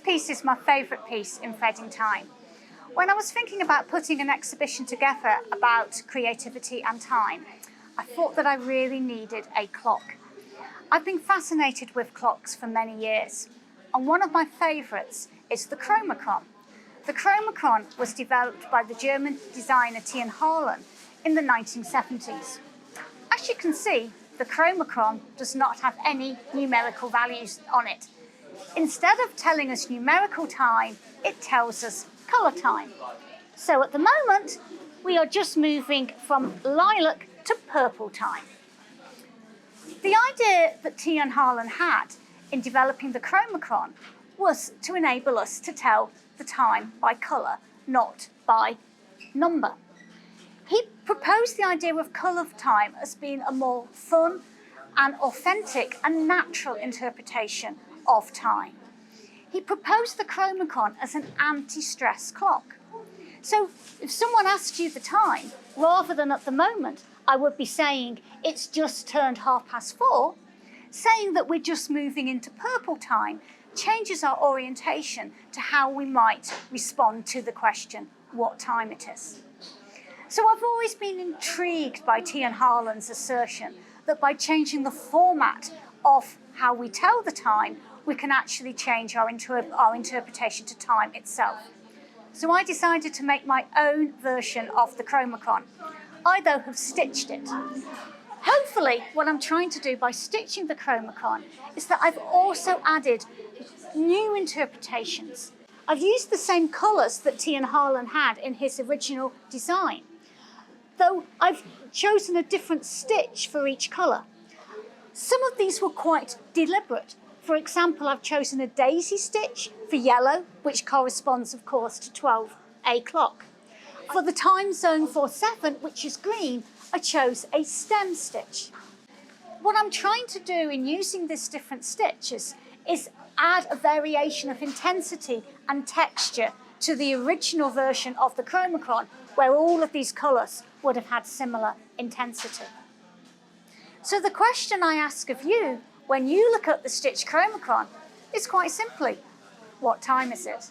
piece is my favourite piece in Feeding Time. When I was thinking about putting an exhibition together about creativity and time, I thought that I really needed a clock. I've been fascinated with clocks for many years, and one of my favourites is the Chromachron. The Chromachron was developed by the German designer T. Harlan in the 1970s. As you can see, the Chromachron does not have any numerical values on it. Instead of telling us numerical time, it tells us colour time. So at the moment, we are just moving from lilac to purple time. The idea that T. Harlan had in developing the Chromachron was to enable us to tell the time by colour, not by number. He proposed the idea of colour time as being a more fun and authentic and natural interpretation of time. He proposed the Chromachron as an anti-stress clock. So if someone asked you the time, rather than at the moment, I would be saying it's just turned 4:30, saying that we're just moving into purple time changes our orientation to how we might respond to the question, what time it is. So I've always been intrigued by T. Harlan's assertion that by changing the format of how we tell the time, we can actually change our interpretation to time itself. So I decided to make my own version of the Chromachron. I, though, have stitched it. Hopefully, what I'm trying to do by stitching the Chromachron is that I've also added new interpretations. I've used the same colours that T. Harlan had in his original design, though I've chosen a different stitch for each colour. Some of these were quite deliberate. For example, I've chosen a daisy stitch for yellow, which corresponds, of course, to 12 o'clock. For the time zone for 7, which is green, I chose a stem stitch. What I'm trying to do in using these different stitches is add a variation of intensity and texture to the original version of the Chromachron, where all of these colours would have had similar intensity. So the question I ask of you when you look at the stitched Chromachron is quite simply, what time is it?